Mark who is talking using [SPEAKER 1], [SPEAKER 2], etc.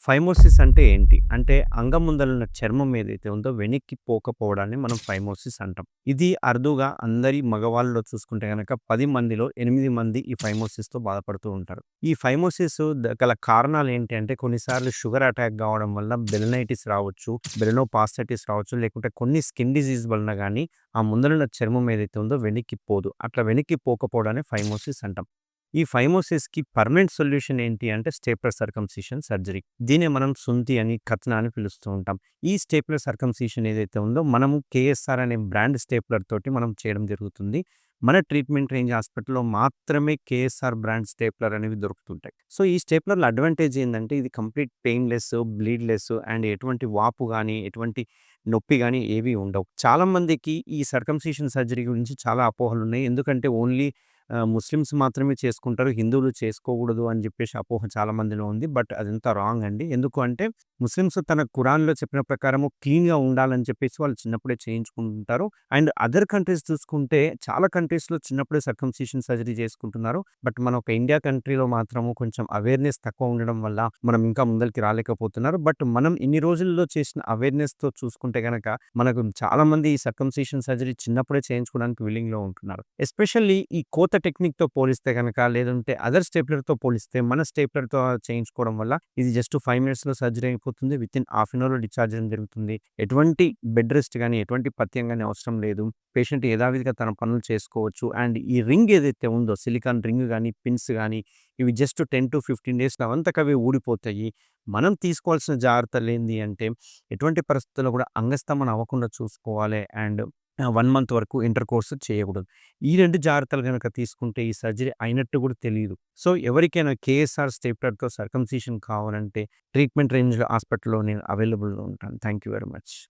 [SPEAKER 1] Phimosis అంటే ఏంటి? అంటే అంగం ముందలున్న చర్మం ఏదైతే ఉందో వెనక్కి పోకపోవడాన్ని మనం ఫైమోసిస్ అంటాం. ఇది అరుదుగా అందరి మగవాళ్ళలో చూసుకుంటే గనక 10 మందిలో 8 మంది ఈ ఫైమోసిస్‌తో బాధపడుతూ ఉంటారు. ఈ ఫైమోసిస్ గల కారణాలు ఏంటి అంటే కొన్నిసార్లు షుగర్ అటాక్ కావడం వల్ల బెలనైటిస్ రావచ్చు, బెలనోపాస్టైటిస్ రావచ్చు, లేకుంటే కొన్ని స్కిన్ డిసీజ్ వలన గాని ఆ ముందరున్న చర్మం ఏదైతే ఉందో వెనక్కి పోదు. అట్లా వెనక్కి పోకపోవడాన్ని ఫైమోసిస్ అంటాం. ఈ ఫైమోసిస్‌కి పర్మనెంట్ సొల్యూషన్ ఏంటి అంటే స్టేప్లర్ సర్కంసిషన్ సర్జరీ. దీన్నే మనం సుంతి అని, కత్న అని పిలుస్తూ ఉంటాం. ఈ స్టేప్లర్ సర్కంసిషన్ ఏదైతే ఉందో మనము కేఎస్ఆర్ అనే బ్రాండ్ స్టేప్లర్ తోటి మనం చేయడం జరుగుతుంది. మన ట్రీట్మెంట్ రేంజ్ హాస్పిటల్‌లో మాత్రమే కేఎస్ఆర్ బ్రాండ్ స్టేప్లర్ అనేవి దొరుకుతుంటాయి. సో, ఈ స్టేప్లర్‌ల అడ్వాంటేజ్ ఏందంటే ఇది కంప్లీట్ పెయిన్‌లెస్, బ్లీడ్‌లెస్ అండ్ ఎటువంటి వాపు గాని, ఎటువంటి నొప్పి గాని ఏవి ఉండవు. చాలా మందికి ఈ సర్కంసిషన్ సర్జరీ గురించి చాలా అపోహలున్నాయి. ఎందుకంటే ఓన్లీ ముస్లిమ్స్ మాత్రమే చేసుకుంటారు. హిందువులు చేసుకోకూడదు అని జెప్పేసి అపోహ చాలా మందిలో ఉంది. బట్ అదంతా రాంగ్ అండి. ఎందుకు అంటే ముస్లిమ్స్ తన ఖురాన్‌లో చెప్పిన ప్రకారము క్లీన్‌గా ఉండాలని చెప్పేసి వాళ్ళు చిన్నప్పుడే చేయించుకుంటుంటారు. అండ్ అదర్ కంట్రీస్ చూసుకుంటే చాలా కంట్రీస్‌లో చిన్నప్పుడే సర్కంసిషన్ సర్జరీ చేసుకుంటున్నారు. బట్ మన ఒక ఇండియా కంట్రీలో మాత్రము కొంచెం అవేర్‌నెస్ తక్కువ ఉండడం వల్ల మనం ఇంకా ముందలకి రాలేకపోతున్నారు. బట్ మనం ఇన్ని రోజుల్లో చేసిన అవేర్‌నెస్‌తో చూసుకుంటే గనక మనకు చాలా మంది ఈ సర్కంసిషన్ సర్జరీ చిన్నప్పుడే చేయించుకోవడానికి విల్లింగ్‌లో ఉంటున్నారు. ఎస్పెషల్లీ ఈ కోత టెక్నిక్‌తో పోలిస్తే గనక లేదంటే అదర్ స్టేప్లర్‌తో పోలిస్తే మన స్టేప్లర్‌తో చేయించుకోవడం వల్ల ఇది జస్ట్ 5 మినిట్స్‌లో సర్జరీ అయిపోతుంది. వితిన్ హాఫ్ అన్ అవర్‌లో డిశ్చార్జ్ అవ్వడం జరుగుతుంది. ఎటువంటి బెడ్ రెస్ట్ గాని, ఎటువంటి పథ్యం గాని అవసరం లేదు. పేషెంట్ యథావిధిగా తన పనులు చేసుకోవచ్చు. అండ్ ఈ రింగ్ ఏదైతే ఉందో సిలికాన్ రింగ్ గాని, పిన్స్ గాని ఇవి జస్ట్ 10-15 డేస్‌లో అవంతకవే ఊడిపోతాయి. మనం తీసుకోవాల్సిన జాగ్రత్తలేంది అంటే ఎటువంటి పరిస్థితుల్లో కూడా అంగస్తంభన అవ్వకుండా చూసుకోవాలి. అండ్ 1 మంత్ వరకు ఇంటర్‌కోర్స్ చేయకూడదు. ఈ 2 జాగ్రత్తలు గనక తీసుకుంటే ఈ సర్జరీ అయినట్టు కూడా తెలీదు. సో, ఎవరికైనా కేఎస్ఆర్ స్టేప్లర్‌తో సర్కంసిషన్ కావాలంటే ట్రీట్మెంట్ రేంజ్‌లో హాస్పిటల్‌లో నేను అవైలబుల్‌గా ఉంటాను. Thank you very much.